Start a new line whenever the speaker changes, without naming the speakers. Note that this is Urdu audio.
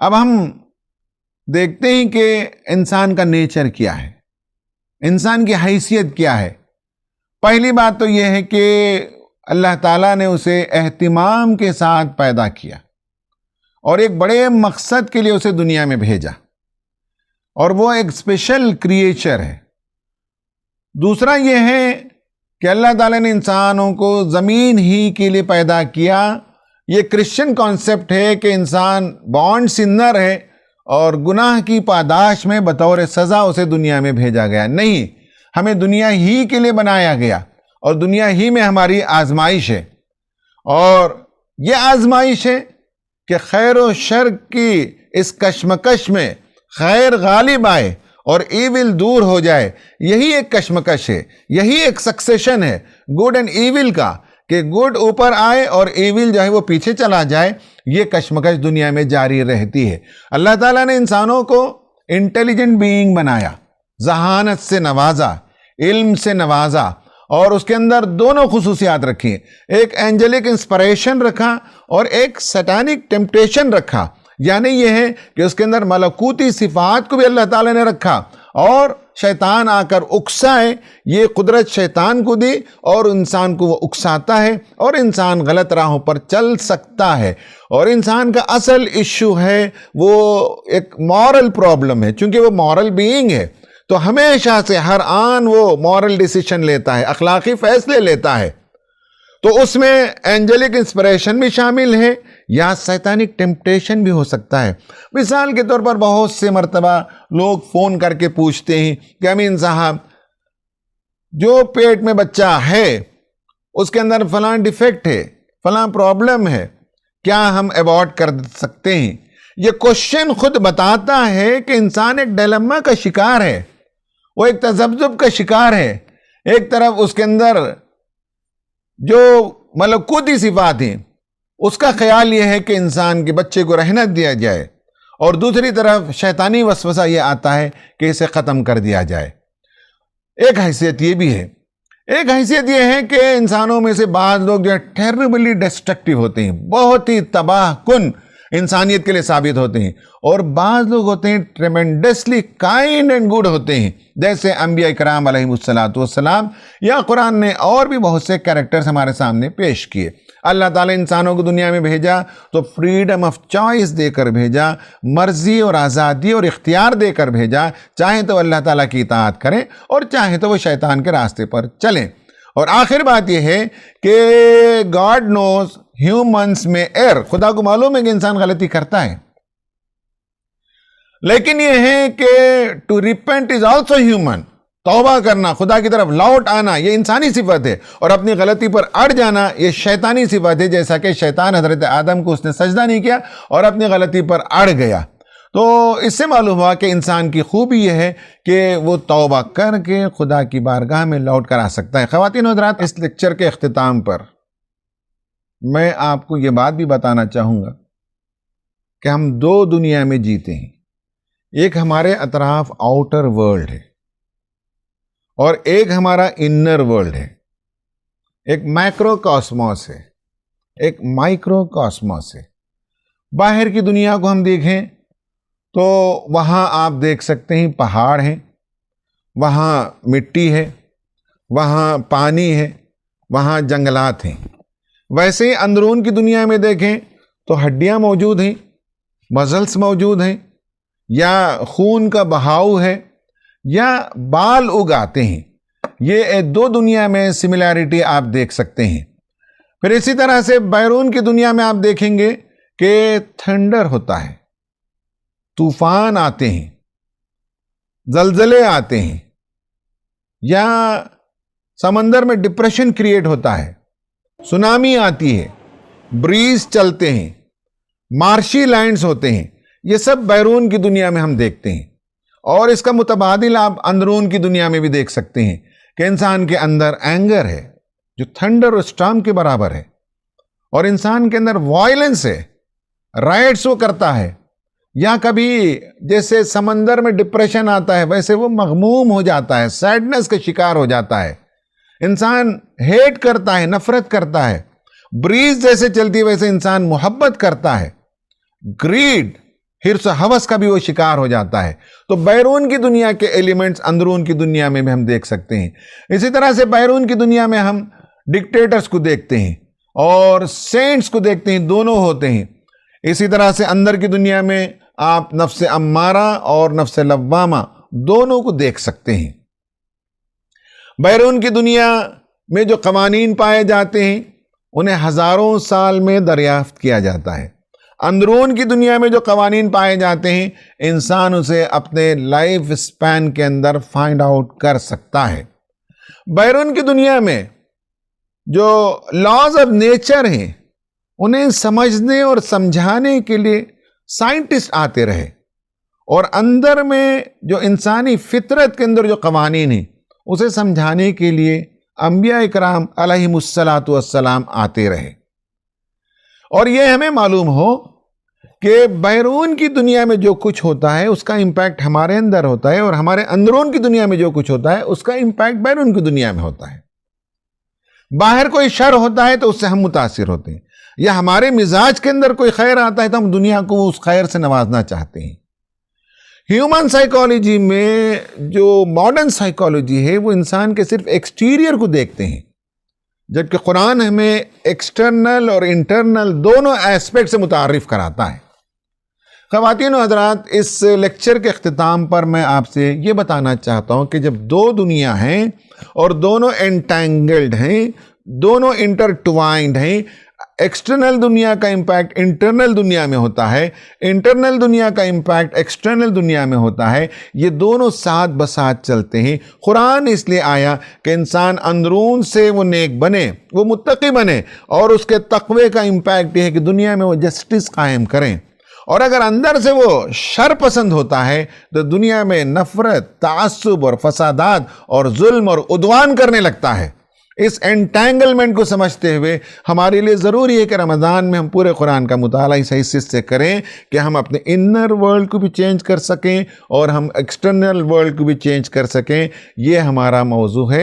اب ہم دیکھتے ہیں کہ انسان کا نیچر کیا ہے، انسان کی حیثیت کیا ہے۔ پہلی بات تو یہ ہے کہ اللہ تعالیٰ نے اسے اہتمام کے ساتھ پیدا کیا اور ایک بڑے مقصد کے لیے اسے دنیا میں بھیجا، اور وہ ایک اسپیشل کریچر ہے۔ دوسرا یہ ہے کہ اللہ تعالیٰ نے انسانوں کو زمین ہی کے لیے پیدا کیا۔ یہ کرسچن کانسیپٹ ہے کہ انسان بارن سنر ہے اور گناہ کی پاداش میں بطور سزا اسے دنیا میں بھیجا گیا۔ نہیں، ہمیں دنیا ہی کے لیے بنایا گیا اور دنیا ہی میں ہماری آزمائش ہے، اور یہ آزمائش ہے کہ خیر و شر کی اس کشمکش میں خیر غالب آئے اور ایول دور ہو جائے۔ یہی ایک کشمکش ہے، یہی ایک سکسیشن ہے گڈ اینڈ ایول کا، کہ گڈ اوپر آئے اور ایول جو ہے وہ پیچھے چلا جائے۔ یہ کشمکش دنیا میں جاری رہتی ہے۔ اللہ تعالیٰ نے انسانوں کو انٹیلیجنٹ بینگ بنایا، ذہانت سے نوازا، علم سے نوازا، اور اس کے اندر دونوں خصوصیات رکھی، ایک اینجلک انسپریشن رکھا اور ایک سیٹانک ٹیمپٹیشن رکھا۔ یعنی یہ ہے کہ اس کے اندر ملکوتی صفات کو بھی اللہ تعالیٰ نے رکھا، اور شیطان آ کر اکسائے، یہ قدرت شیطان کو دی اور انسان کو وہ اکساتا ہے اور انسان غلط راہوں پر چل سکتا ہے۔ اور انسان کا اصل ایشو ہے وہ ایک مورل پرابلم ہے، چونکہ وہ مورل بینگ ہے تو ہمیشہ سے ہر آن وہ مورل ڈیسیشن لیتا ہے، اخلاقی فیصلے لیتا ہے۔ تو اس میں اینجلک انسپریشن بھی شامل ہے یا سیطانک ٹیمپٹیشن بھی ہو سکتا ہے۔ مثال کے طور پر بہت سے مرتبہ لوگ فون کر کے پوچھتے ہیں کہ امین صاحب، جو پیٹ میں بچہ ہے اس کے اندر فلاں ڈیفیکٹ ہے، فلاں پرابلم ہے، کیا ہم ایبارٹ کر سکتے ہیں؟ یہ کوشچن خود بتاتا ہے کہ انسان ایک ڈیلما کا شکار ہے، وہ ایک تذبذب کا شکار ہے۔ ایک طرف اس کے اندر جو ملکوتی صفات ہیں اس کا خیال یہ ہے کہ انسان کے بچے کو رحمت دیا جائے، اور دوسری طرف شیطانی وسوسہ یہ آتا ہے کہ اسے ختم کر دیا جائے۔ ایک حیثیت یہ بھی ہے، ایک حیثیت یہ ہے کہ انسانوں میں سے بعض لوگ جو ٹیربلی ڈسٹرکٹیو ہوتے ہیں، بہت ہی تباہ کن انسانیت کے لیے ثابت ہوتے ہیں، اور بعض لوگ ہوتے ہیں ٹریمنڈسلی کائنڈ اینڈ گڈ ہوتے ہیں، جیسے انبیاء کرام علیہ السلام، یا قرآن نے اور بھی بہت سے کریکٹرز ہمارے سامنے پیش کیے۔ اللہ تعالیٰ انسانوں کو دنیا میں بھیجا تو فریڈم آف چوائس دے کر بھیجا، مرضی اور آزادی اور اختیار دے کر بھیجا، چاہیں تو اللہ تعالیٰ کی اطاعت کریں اور چاہیں تو وہ شیطان کے راستے پر چلیں۔ اور آخر بات یہ ہے کہ گاڈ نوز ہیومنز میں ایئر، خدا کو معلوم ہے کہ انسان غلطی کرتا ہے، لیکن یہ ہے کہ to repent is also human, توبہ کرنا، خدا کی طرف لوٹ آنا، یہ انسانی صفت ہے، اور اپنی غلطی پر اڑ جانا یہ شیطانی صفت ہے، جیسا کہ شیطان حضرت آدم کو اس نے سجدہ نہیں کیا اور اپنی غلطی پر اڑ گیا۔ تو اس سے معلوم ہوا کہ انسان کی خوبی یہ ہے کہ وہ توبہ کر کے خدا کی بارگاہ میں لوٹ کر آ سکتا ہے۔ خواتین و حضرات، اس لیکچر کے اختتام پر میں آپ کو یہ بات بھی بتانا چاہوں گا کہ ہم دو دنیا میں جیتے ہیں، ایک ہمارے اطراف آؤٹر ورلڈ ہے اور ایک ہمارا انر ورلڈ ہے، ایک مائکرو کاسموس ہے، ایک مائکرو کاسموس ہے۔ باہر کی دنیا کو ہم دیکھیں تو وہاں آپ دیکھ سکتے ہیں پہاڑ ہیں، وہاں مٹی ہے، وہاں پانی ہے، وہاں جنگلات ہیں۔ ویسے ہی اندرون کی دنیا میں دیکھیں تو ہڈیاں موجود ہیں، مسلز موجود ہیں، یا خون کا بہاؤ ہے، یا بال اگاتے ہیں۔ یہ دو دنیا میں سملیرٹی آپ دیکھ سکتے ہیں۔ پھر اسی طرح سے بیرون کی دنیا میں آپ دیکھیں گے کہ تھنڈر ہوتا ہے، طوفان آتے ہیں، زلزلے آتے ہیں، یا سمندر میں ڈپریشن کریٹ ہوتا ہے، سونامی آتی ہے، بریز چلتے ہیں، مارشی لینڈز ہوتے ہیں۔ یہ سب بیرون کی دنیا میں ہم دیکھتے ہیں، اور اس کا متبادل آپ اندرون کی دنیا میں بھی دیکھ سکتے ہیں کہ انسان کے اندر اینگر ہے جو تھنڈر اور سٹارم کے برابر ہے، اور انسان کے اندر وائلنس ہے، رائٹس وہ کرتا ہے، یا کبھی جیسے سمندر میں ڈپریشن آتا ہے ویسے وہ مغموم ہو جاتا ہے، سیڈنس کا شکار ہو جاتا ہے، انسان ہیٹ کرتا ہے، نفرت کرتا ہے، بریز جیسے چلتی ویسے انسان محبت کرتا ہے، گریڈ، حرص و ہوس کا بھی وہ شکار ہو جاتا ہے۔ تو بیرون کی دنیا کے ایلیمنٹس اندرون کی دنیا میں بھی ہم دیکھ سکتے ہیں۔ اسی طرح سے بیرون کی دنیا میں ہم ڈکٹیٹرز کو دیکھتے ہیں اور سینٹس کو دیکھتے ہیں، دونوں ہوتے ہیں۔ اسی طرح سے اندر کی دنیا میں آپ نفس امارہ اور نفس لوامہ دونوں کو دیکھ سکتے ہیں۔ بیرون کی دنیا میں جو قوانین پائے جاتے ہیں انہیں ہزاروں سال میں دریافت کیا جاتا ہے۔ اندرون کی دنیا میں جو قوانین پائے جاتے ہیں انسان اسے اپنے لائف اسپین کے اندر فائنڈ آؤٹ کر سکتا ہے۔ بیرون کی دنیا میں جو لاز آف نیچر ہیں انہیں سمجھنے اور سمجھانے کے لیے سائنٹسٹ آتے رہے، اور اندر میں جو انسانی فطرت کے اندر جو قوانین ہیں اسے سمجھانے کے لیے انبیاء اکرام علیہم السلام آتے رہے۔ اور یہ ہمیں معلوم ہو کہ بیرون کی دنیا میں جو کچھ ہوتا ہے اس کا امپیکٹ ہمارے اندر ہوتا ہے، اور ہمارے اندرون کی دنیا میں جو کچھ ہوتا ہے اس کا امپیکٹ بیرون کی دنیا میں ہوتا ہے۔ باہر کوئی شر ہوتا ہے تو اس سے ہم متاثر ہوتے ہیں، یا ہمارے مزاج کے اندر کوئی خیر آتا ہے تو ہم دنیا کو اس خیر سے نوازنا چاہتے ہیں۔ ہیومن سائیکالوجی میں جو ماڈرن سائیکالوجی ہے وہ انسان کے صرف ایکسٹیریئر کو دیکھتے ہیں، جبکہ قرآن ہمیں ایکسٹرنل اور انٹرنل دونوں ایسپیکٹ سے متعارف کراتا ہے۔ خواتین و حضرات، اس لیکچر کے اختتام پر میں آپ سے یہ بتانا چاہتا ہوں کہ جب دو دنیا ہیں اور دونوں انٹینگلڈ ہیں، دونوں انٹرٹوائنڈ ہیں، ایکسٹرنل دنیا کا امپیکٹ انٹرنل دنیا میں ہوتا ہے، انٹرنل دنیا کا امپیکٹ ایکسٹرنل دنیا میں ہوتا ہے، یہ دونوں ساتھ بساتھ چلتے ہیں۔ قرآن اس لیے آیا کہ انسان اندرون سے وہ نیک بنے، وہ متقی بنے، اور اس کے تقوی کا امپیکٹ یہ ہے کہ دنیا میں وہ جسٹس قائم کریں۔ اور اگر اندر سے وہ شر پسند ہوتا ہے تو دنیا میں نفرت، تعصب اور فسادات اور ظلم اور عدوان کرنے لگتا ہے۔ اس انٹینگلمنٹ کو سمجھتے ہوئے ہمارے لیے ضروری ہے کہ رمضان میں ہم پورے قرآن کا مطالعہ اس حیثیت سے کریں کہ ہم اپنے انر ورلڈ کو بھی چینج کر سکیں اور ہم ایکسٹرنل ورلڈ کو بھی چینج کر سکیں۔ یہ ہمارا موضوع ہے۔